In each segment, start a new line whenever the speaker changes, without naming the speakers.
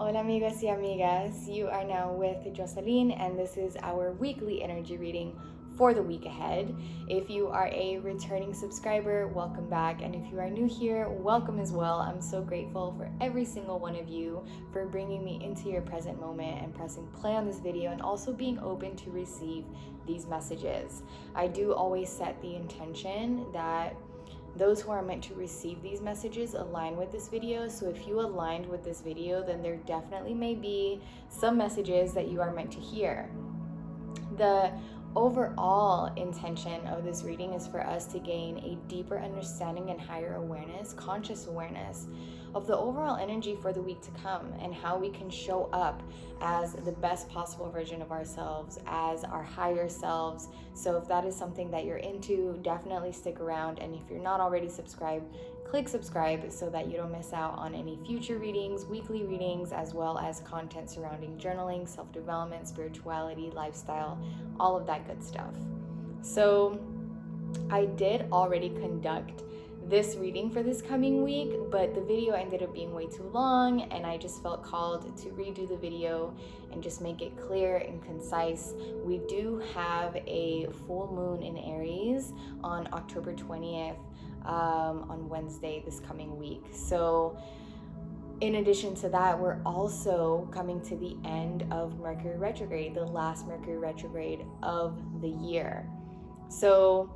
Hola amigos y amigas, you are now with Jocelyn and this is our weekly energy reading for the week ahead. If you are a returning subscriber, welcome back, and if you are new here, welcome as well. I'm so grateful for every single one of you for bringing me into your present moment and pressing play on this video and also being open to receive these messages. I do always set the intention that those who are meant to receive these messages align with this video. So if you aligned with this video, then there definitely may be some messages that you are meant to hear. The overall intention of this reading is for us to gain a deeper understanding and higher awareness, conscious awareness of the overall energy for the week to come and how we can show up as the best possible version of ourselves, as our higher selves. So if that is something that you're into, definitely stick around. And if you're not already subscribed, click subscribe so that you don't miss out on any future readings, weekly readings, as well as content surrounding journaling, self-development, spirituality, lifestyle, all of that good stuff. So I did already conduct this reading for this coming week, but the video ended up being way too long and I just felt called to redo the video and just make it clear and concise. We do have a full moon in Aries on October 20th on Wednesday this coming week. So in addition to that, we're also coming to the end of Mercury Retrograde, the last Mercury Retrograde of the year. So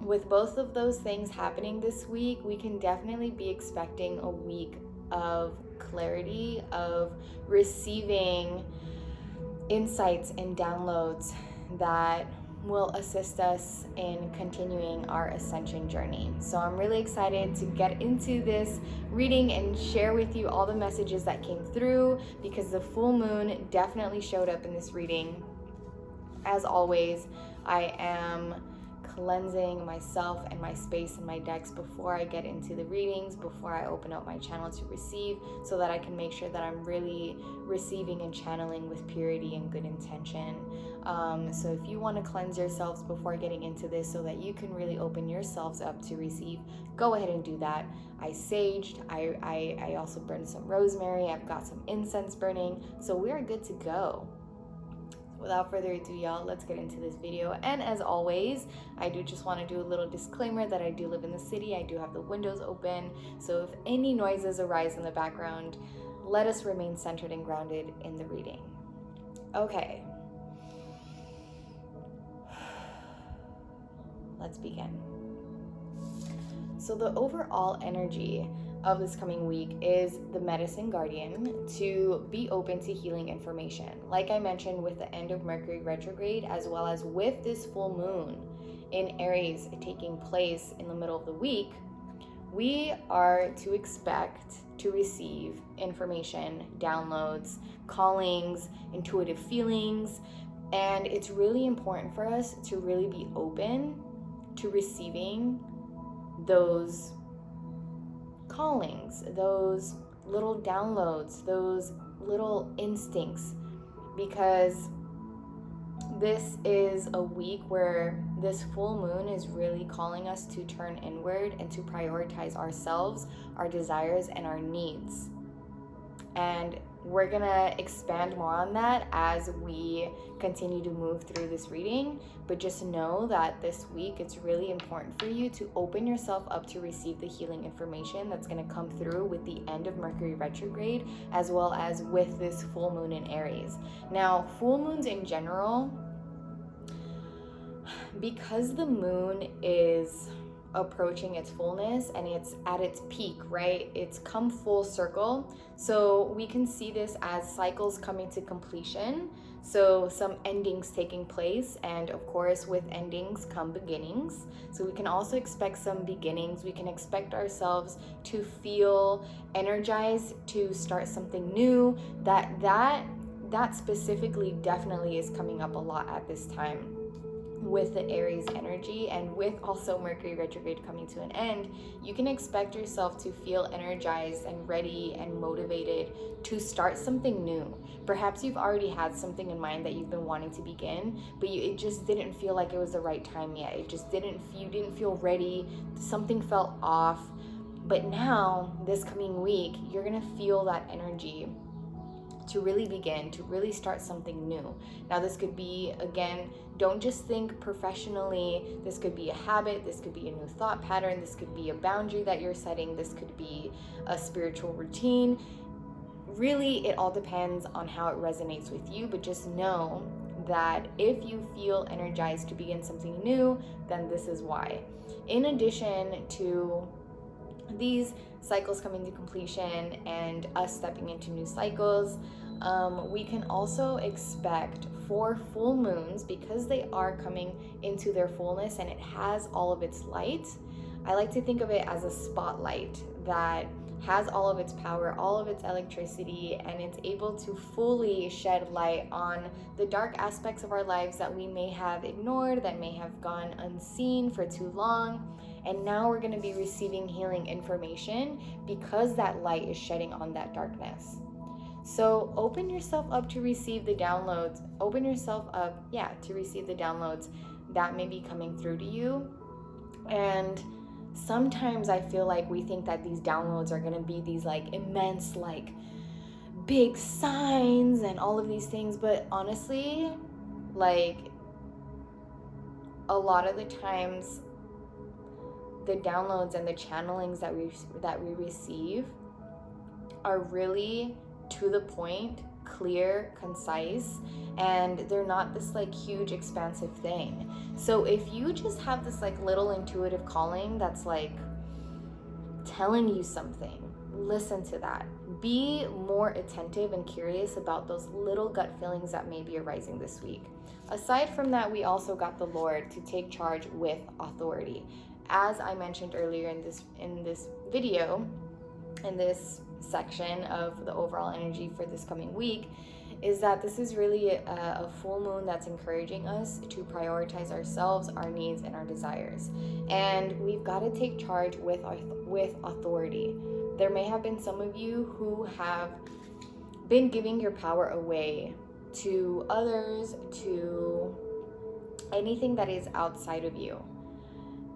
with both of those things happening this week, we can definitely be expecting a week of clarity, of receiving insights and downloads that will assist us in continuing our ascension journey. So I'm really excited to get into this reading and share with you all the messages that came through, because the full moon definitely showed up in this reading. As always, I am cleansing myself and my space and my decks before I get into the readings, before I open up my channel to receive, so that I can make sure that I'm really receiving and channeling with purity and good intention. So if you want to cleanse yourselves before getting into this so that you can really open yourselves up to receive, go ahead and do that. I saged, I also burned some rosemary, I've got some incense burning, so we're good to go. Without further ado, y'all, let's get into this video. And as always, I do just want to do a little disclaimer that I do live in the city. I do have the windows open, so if any noises arise in the background, let us remain centered and grounded in the reading. Okay, let's begin. So the overall energy of this coming week is the medicine guardian, to be open to healing information. Like I mentioned, with the end of Mercury retrograde, as well as with this full moon in Aries taking place in the middle of the week, we are to expect to receive information, downloads, callings, intuitive feelings, and it's really important for us to really be open to receiving those callings, those little downloads, those little instincts, because this is a week where this full moon is really calling us to turn inward and to prioritize ourselves, our desires, and our needs. And we're gonna expand more on that as we continue to move through this reading, but just know that this week it's really important for you to open yourself up to receive the healing information that's gonna come through with the end of Mercury retrograde, as well as with this full moon in Aries. Now, full moons in general, because the moon is approaching its fullness and it's at its peak, right? It's come full circle. So we can see this as cycles coming to completion. So some endings taking place, and of course with endings come beginnings. So we can also expect some beginnings. We can expect ourselves to feel energized to start something new. That specifically definitely is coming up a lot at this time with the Aries energy, and with also Mercury retrograde coming to an end. You can expect yourself to feel energized and ready and motivated to start something new. Perhaps you've already had something in mind that you've been wanting to begin, but it just didn't feel like it was the right time yet. You didn't feel ready. Something felt off. But now, this coming week, you're gonna feel that energy to really begin, to really start something new. Now, this could be, again, don't just think professionally. This could be a habit, this could be a new thought pattern, this could be a boundary that you're setting, this could be a spiritual routine. Really, it all depends on how it resonates with you, but just know that if you feel energized to begin something new, then this is why. In addition to these cycles coming to completion and us stepping into new cycles, we can also expect 4 full moons, because they are coming into their fullness and it has all of its light. I like to think of it as a spotlight that has all of its power, all of its electricity, and it's able to fully shed light on the dark aspects of our lives that we may have ignored, that may have gone unseen for too long. And now we're going to be receiving healing information because that light is shedding on that darkness. So open yourself up to receive the downloads. Open yourself up, to receive the downloads that may be coming through to you. And sometimes I feel like we think that these downloads are going to be these like immense, like big signs and all of these things. But honestly, like a lot of the times, the downloads and the channelings that we receive are really to the point, clear, concise, and they're not this like huge expansive thing. So if you just have this like little intuitive calling that's like telling you something, listen to that. Be more attentive and curious about those little gut feelings that may be arising this week. Aside from that, we also got the Lord to take charge with authority. As I mentioned earlier in this video, in this section of the overall energy for this coming week, is that this is really a full moon that's encouraging us to prioritize ourselves, our needs, and our desires. And we've got to take charge with authority. There may have been some of you who have been giving your power away to others, to anything that is outside of you,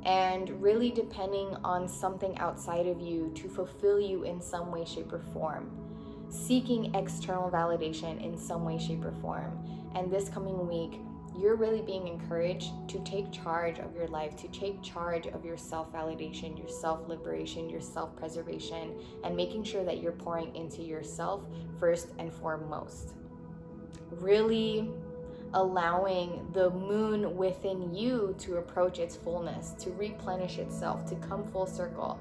and really depending on something outside of you to fulfill you in some way, shape, or form, seeking external validation in some way, shape, or form. And this coming week, you're really being encouraged to take charge of your life, to take charge of your self-validation, your self-liberation, your self-preservation, and making sure that you're pouring into yourself first and foremost. Really allowing the moon within you to approach its fullness, to replenish itself, to come full circle.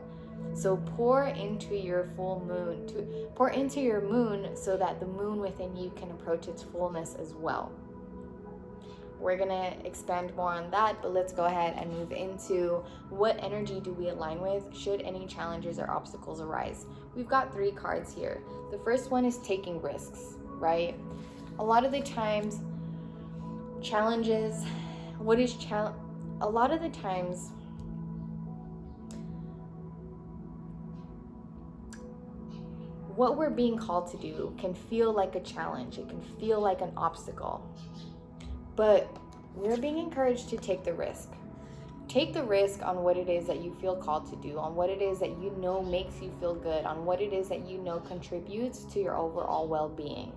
So pour into your full moon, pour into your moon so that the moon within you can approach its fullness as well. We're gonna expand more on that, but let's go ahead and move into what energy do we align with should any challenges or obstacles arise. We've got 3 cards here. The first one is taking risks, right? A lot of the times, challenges, a lot of the times, what we're being called to do can feel like a challenge. It can feel like an obstacle. But we're being encouraged to take the risk. Take the risk on what it is that you feel called to do, on what it is that you know makes you feel good, on what it is that you know contributes to your overall well-being.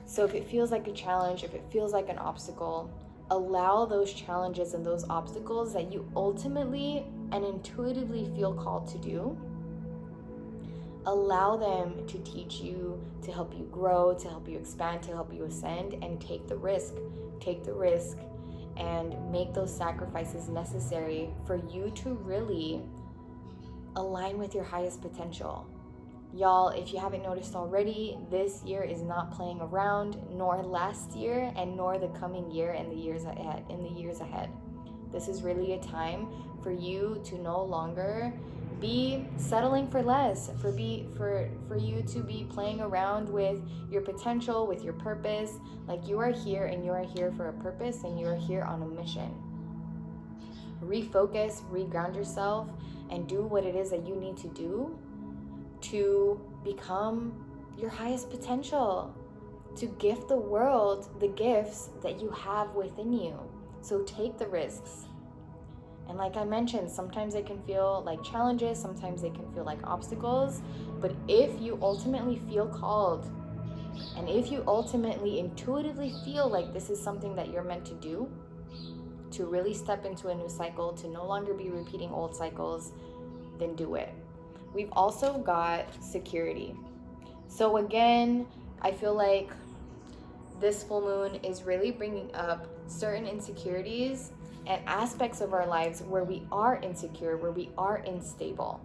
So if it feels like a challenge, if it feels like an obstacle, allow those challenges and those obstacles that you ultimately and intuitively feel called to do, allow them to teach you, to help you grow, to help you expand, to help you ascend, and take the risk. Take the risk and make those sacrifices necessary for you to really align with your highest potential. Y'all, if you haven't noticed already, this year is not playing around, nor last year, and nor the coming year and the years ahead. This is really a time for you to no longer be settling for less, for you to be playing around with your potential, with your purpose. Like, you are here, and you are here for a purpose, and you are here on a mission. Refocus, reground yourself, and do what it is that you need to do to become your highest potential, to gift the world the gifts that you have within you. So take the risks. And like I mentioned, sometimes it can feel like challenges, sometimes it can feel like obstacles. But if you ultimately feel called, and if you ultimately intuitively feel like this is something that you're meant to do, to really step into a new cycle, to no longer be repeating old cycles, then do it. We've also got security. So again, I feel like this full moon is really bringing up certain insecurities and aspects of our lives where we are insecure, where we are unstable.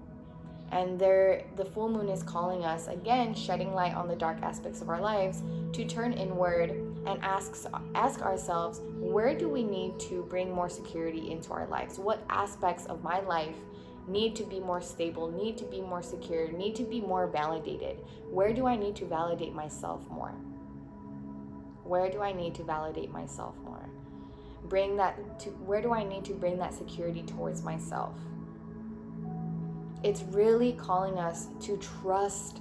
And the full moon is calling us, again, shedding light on the dark aspects of our lives, to turn inward and ask ourselves, where do we need to bring more security into our lives? What aspects of my life need to be more stable, need to be more secure, need to be more validated? Where do I need to validate myself more? Where do I need to validate myself more? Where do I need to bring that security towards myself? It's really calling us to trust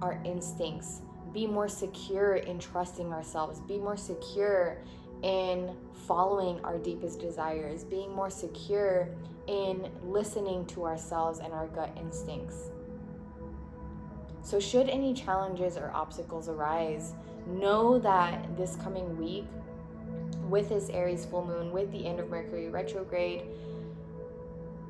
our instincts, be more secure in trusting ourselves, be more secure in following our deepest desires, being more secure in listening to ourselves and our gut instincts. So should any challenges or obstacles arise, know that this coming week, with this Aries full moon, with the end of Mercury retrograde,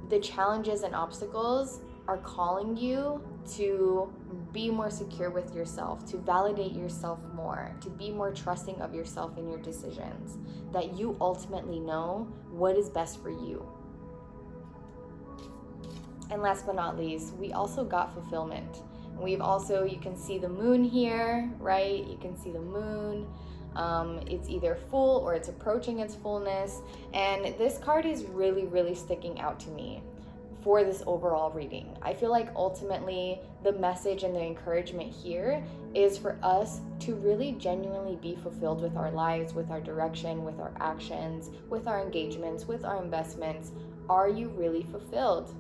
the challenges and obstacles are calling you to be more secure with yourself, to validate yourself more, to be more trusting of yourself in your decisions, that you ultimately know what is best for you. And last but not least, we also got fulfillment. You can see the moon here, right? You can see the moon. It's either full or it's approaching its fullness. And this card is really, really sticking out to me for this overall reading. I feel like ultimately the message and the encouragement here is for us to really genuinely be fulfilled with our lives, with our direction, with our actions, with our engagements, with our investments. Are you really fulfilled?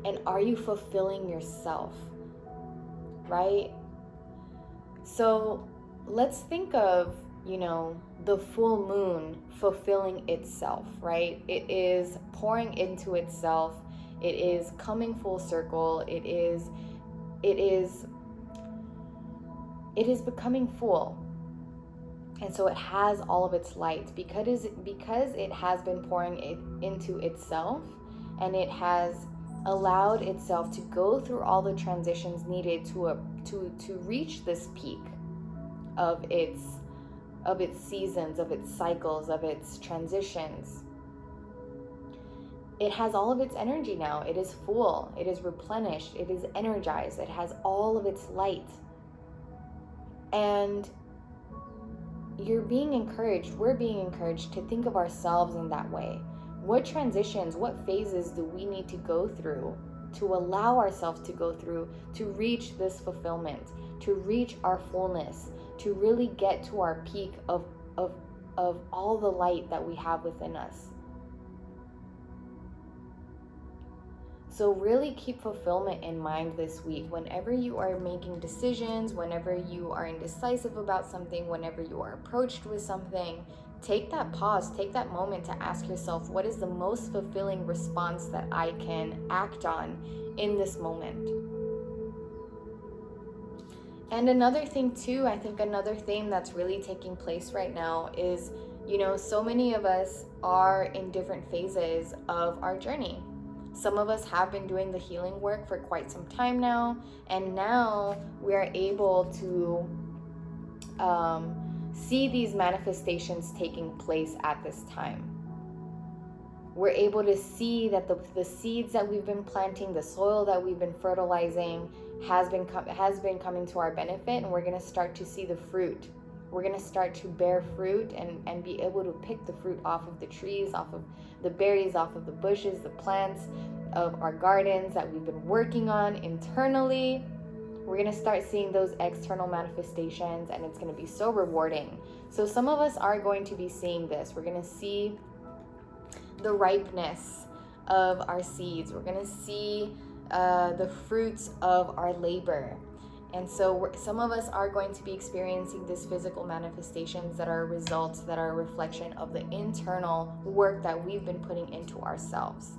And are you fulfilling yourself? Right? So let's think of, the full moon fulfilling itself, right? It is pouring into itself. It is coming full circle. It is becoming full. And so it has all of its light because it has been pouring it into itself, and it has allowed itself to go through all the transitions needed to reach this peak of its seasons, of its cycles, of its transitions. It has all of its energy now. It is full. It is replenished. It is energized. It has all of its light. And we're being encouraged to think of ourselves in that way. What transitions, what phases do we need to go through, to allow ourselves to go through, to reach this fulfillment, to reach our fullness, to really get to our peak of all the light that we have within us? So really keep fulfillment in mind this week. Whenever you are making decisions, whenever you are indecisive about something, whenever you are approached with something, take that pause, take that moment to ask yourself, what is the most fulfilling response that I can act on in this moment? And another thing too, I think another thing that's really taking place right now is, so many of us are in different phases of our journey. Some of us have been doing the healing work for quite some time now, and now we are able to see these manifestations taking place at this time. We're able to see that the seeds that we've been planting, the soil that we've been fertilizing has been coming to our benefit, and we're going to start to see the fruit. We're going to start to bear fruit and be able to pick the fruit off of the trees, off of the berries, off of the bushes, the plants of our gardens that we've been working on internally. We're going to start seeing those external manifestations, and it's going to be so rewarding. So some of us are going to be seeing this. We're going to see the ripeness of our seeds. We're going to see the fruits of our labor. And so some of us are going to be experiencing these physical manifestations that are results, that are a reflection of the internal work that we've been putting into ourselves.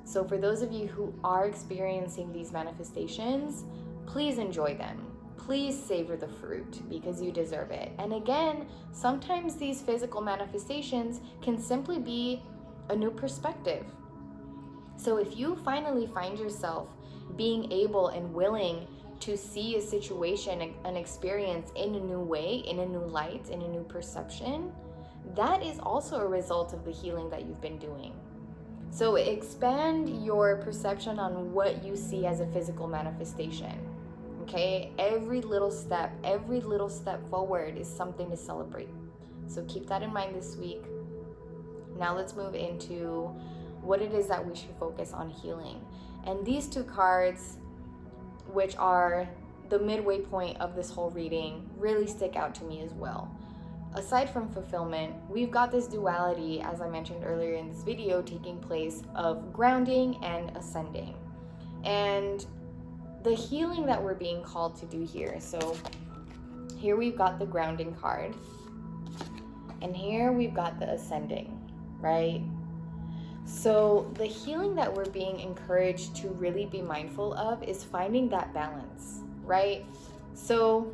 So for those of you who are experiencing these manifestations, please enjoy them. Please savor the fruit because you deserve it. And again, sometimes these physical manifestations can simply be a new perspective. So if you finally find yourself being able and willing to see a situation, an experience in a new way, in a new light, in a new perception, that is also a result of the healing that you've been doing. So expand your perception on what you see as a physical manifestation. Okay? Every little step forward is something to celebrate. So keep that in mind this week. Now let's move into what it is that we should focus on healing. And these two cards, which are the midway point of this whole reading, really stick out to me as well. Aside from fulfillment, we've got this duality, as I mentioned earlier in this video, taking place of grounding and ascending. And the healing that we're being called to do here. So here we've got the grounding card. And here we've got the ascending, right? So the healing that we're being encouraged to really be mindful of is finding that balance, right? So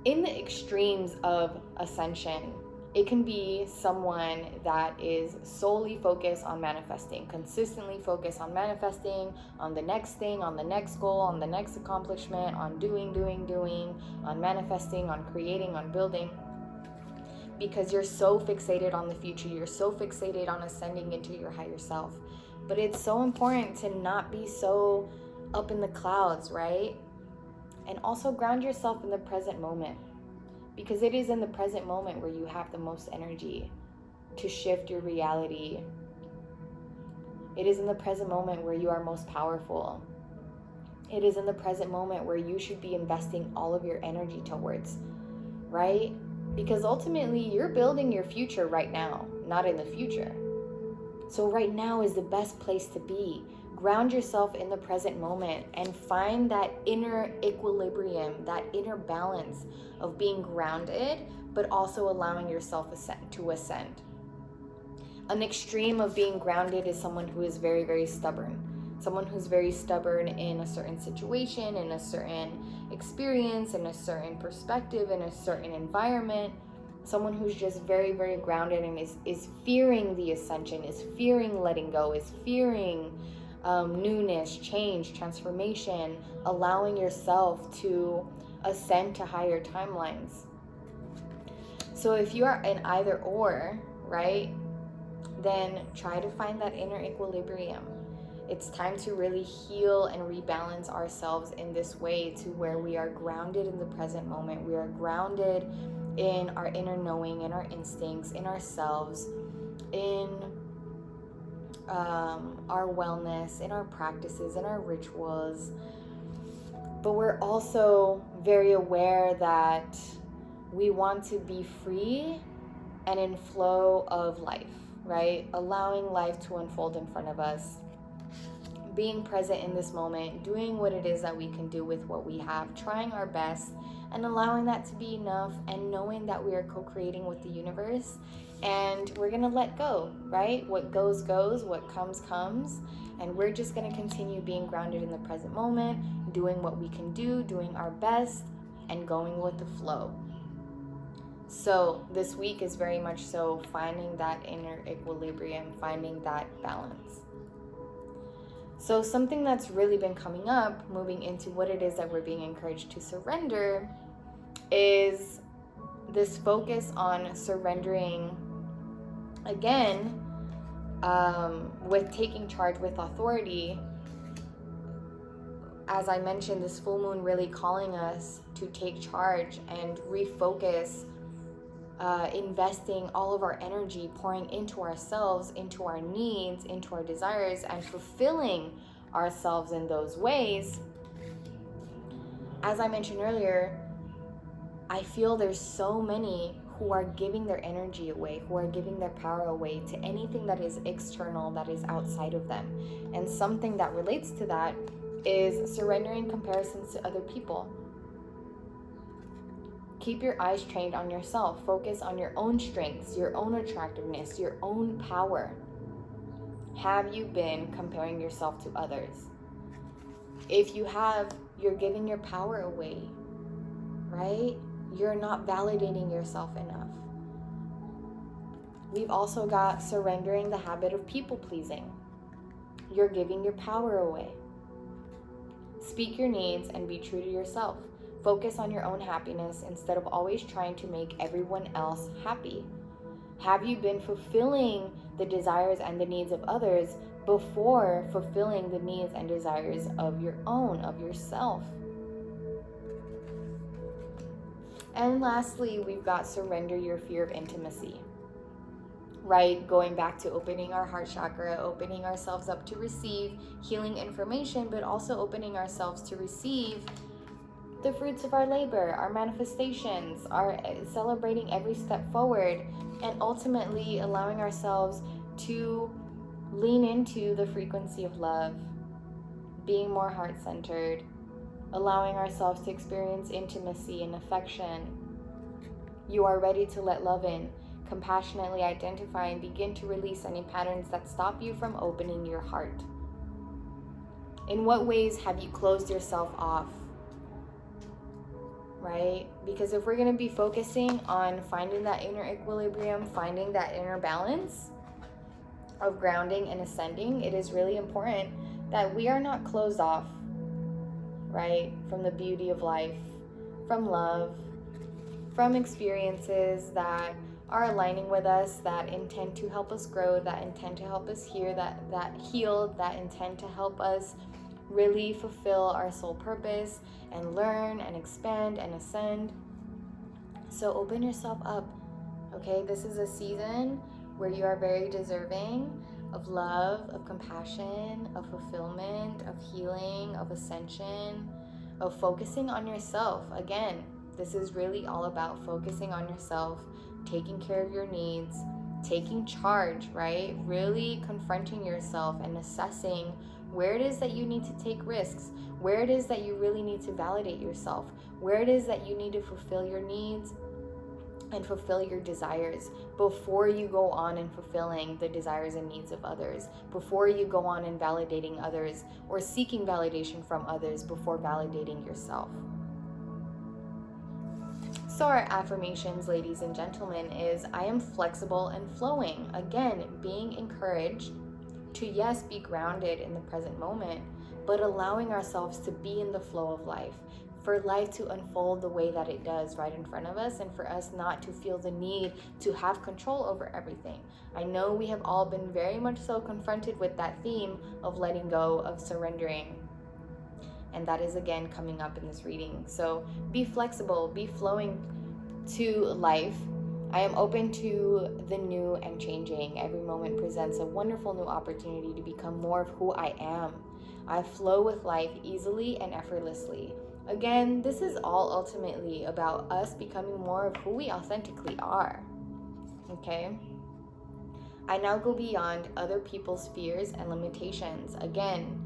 in the extremes of ascension, it can be someone that is solely focused on manifesting, consistently focused on manifesting, on the next thing, on the next goal, on the next accomplishment, on doing, on manifesting, on creating, on building. Because you're so fixated on the future, you're so fixated on ascending into your higher self. But it's so important to not be so up in the clouds, right? And also ground yourself in the present moment, because it is in the present moment where you have the most energy to shift your reality. It is in the present moment where you are most powerful. It is in the present moment where you should be investing all of your energy towards, right? Because ultimately you're building your future right now, not in the future. So right now is the best place to be. Ground yourself in the present moment and find that inner equilibrium, that inner balance of being grounded, but also allowing yourself to ascend. An extreme of being grounded is someone who is very, very stubborn. Someone who's very stubborn in a certain situation, in a certain experience, in a certain perspective, in a certain environment. Someone who's just very, very grounded and is fearing the ascension, is fearing letting go, is fearing newness, change, transformation, allowing yourself to ascend to higher timelines. So if you are an either or, right, then try to find that inner equilibrium. It's time to really heal and rebalance ourselves in this way to where we are grounded in the present moment. We are grounded in our inner knowing, in our instincts, in ourselves, in our wellness, in our practices, in our rituals. But we're also very aware that we want to be free and in flow of life, right? Allowing life to unfold in front of us. Being present in this moment, doing what it is that we can do with what we have, trying our best, and allowing that to be enough, and knowing that we are co-creating with the universe, and we're gonna let go, right? What goes, goes, what comes, comes, and we're just gonna continue being grounded in the present moment, doing what we can do, doing our best, and going with the flow. So this week is very much so finding that inner equilibrium, finding that balance. So something that's really been coming up, moving into what it is that we're being encouraged to surrender, is this focus on surrendering again, with taking charge with authority. As I mentioned, this full moon really calling us to take charge and refocus, investing all of our energy, pouring into ourselves, into our needs, into our desires, and fulfilling ourselves in those ways. As I mentioned earlier, I feel there's so many who are giving their energy away, who are giving their power away to anything that is external, that is outside of them. And something that relates to that is surrendering comparisons to other people. Keep your eyes trained on yourself. Focus on your own strengths, your own attractiveness, your own power. Have you been comparing yourself to others? If you have, you're giving your power away, right? You're not validating yourself enough. We've also got surrendering the habit of people pleasing. You're giving your power away. Speak your needs and be true to yourself. Focus on your own happiness instead of always trying to make everyone else happy. Have you been fulfilling the desires and the needs of others before fulfilling the needs and desires of your own, of yourself? And lastly, we've got surrender your fear of intimacy. Right? Going back to opening our heart chakra, opening ourselves up to receive healing information, but also opening ourselves to receive the fruits of our labor, our manifestations, our celebrating every step forward, and ultimately allowing ourselves to lean into the frequency of love, being more heart-centered, allowing ourselves to experience intimacy and affection. You are ready to let love in. Compassionately identify and begin to release any patterns that stop you from opening your heart. In what ways have you closed yourself off? Right? Because if we're going to be focusing on finding that inner equilibrium, finding that inner balance of grounding and ascending, it is really important that we are not closed off, right, from the beauty of life, from love, from experiences that are aligning with us, that intend to help us grow, that intend to help us heal, that heal, that intend to help us really fulfill our soul purpose and learn and expand and ascend. So open yourself up, okay? This is a season where you are very deserving of love, of compassion, of fulfillment, of healing, of ascension, of focusing on yourself. Again, this is really all about focusing on yourself, taking care of your needs, taking charge, right? Really confronting yourself and assessing where it is that you need to take risks, where it is that you really need to validate yourself, where it is that you need to fulfill your needs and fulfill your desires before you go on and fulfilling the desires and needs of others, before you go on and validating others or seeking validation from others before validating yourself. So our affirmations, ladies and gentlemen, is I am flexible and flowing. Again, being encouraged to, yes, be grounded in the present moment, but allowing ourselves to be in the flow of life, for life to unfold the way that it does right in front of us, and for us not to feel the need to have control over everything. I know we have all been very much so confronted with that theme of letting go, of surrendering. And that is again coming up in this reading. So be flexible, be flowing to life. I am open to the new and changing. Every moment presents a wonderful new opportunity to become more of who I am. I flow with life easily and effortlessly. Again, this is all ultimately about us becoming more of who we authentically are. Okay? I now go beyond other people's fears and limitations. Again,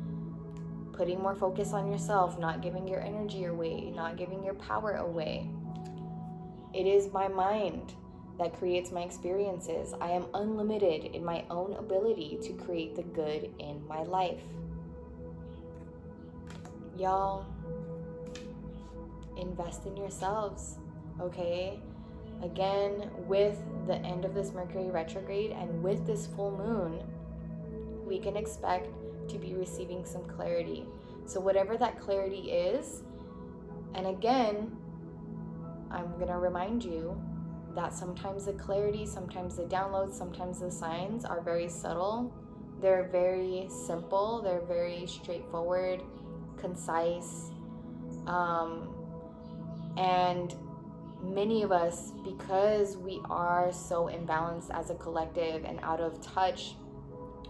putting more focus on yourself, not giving your energy away, not giving your power away. It is my mind that creates my experiences. I am unlimited in my own ability to create the good in my life. Y'all, invest in yourselves, okay? Again, with the end of this Mercury retrograde and with this full moon, we can expect to be receiving some clarity. So whatever that clarity is, and again, I'm going to remind you that sometimes the clarity, sometimes the downloads, sometimes the signs are very subtle. They're very simple. They're very straightforward, concise. And many of us, because we are so imbalanced as a collective and out of touch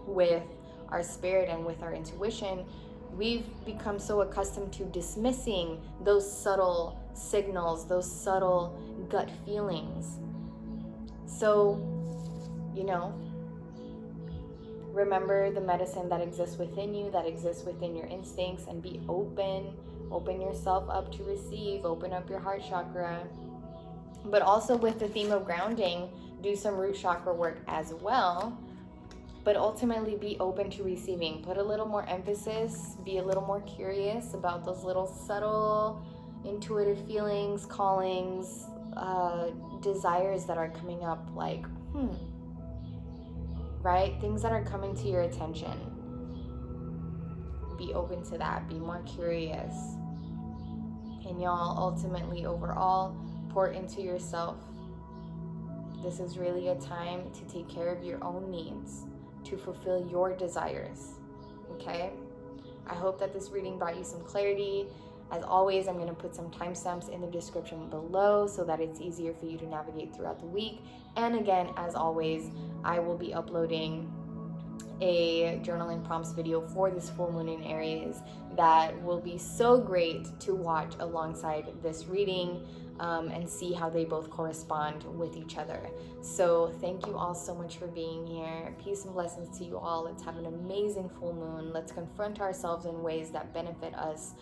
with our spirit and with our intuition, we've become so accustomed to dismissing those subtle signals, those subtle gut feelings. So, Remember the medicine that exists within you, that exists within your instincts, and be open. Open yourself up to receive. Open up your heart chakra. But also with the theme of grounding, do some root chakra work as well. But ultimately be open to receiving. Put a little more emphasis, be a little more curious about those little subtle intuitive feelings, callings, desires that are coming up, like, right? Things that are coming to your attention. Be open to that. Be more curious. And y'all, ultimately, overall, pour into yourself. This is really a time to take care of your own needs, to fulfill your desires, okay? I hope that this reading brought you some clarity. As always, I'm going to put some timestamps in the description below so that it's easier for you to navigate throughout the week. And again, as always, I will be uploading a journaling prompts video for this full moon in Aries that will be so great to watch alongside this reading, and see how they both correspond with each other. So thank you all so much for being here. Peace and blessings to you all. Let's have an amazing full moon. Let's confront ourselves in ways that benefit us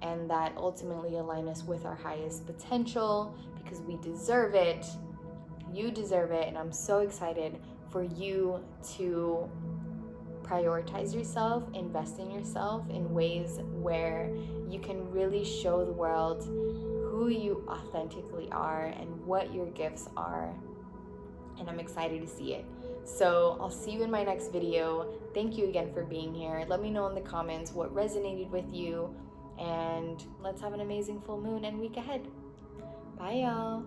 and that ultimately align us with our highest potential, because we deserve it. You deserve it. And I'm so excited for you to prioritize yourself, invest in yourself in ways where you can really show the world who you authentically are and what your gifts are. And I'm excited to see it. So I'll see you in my next video. Thank you again for being here. Let me know in the comments what resonated with you, and let's have an amazing full moon and week ahead. Bye, y'all.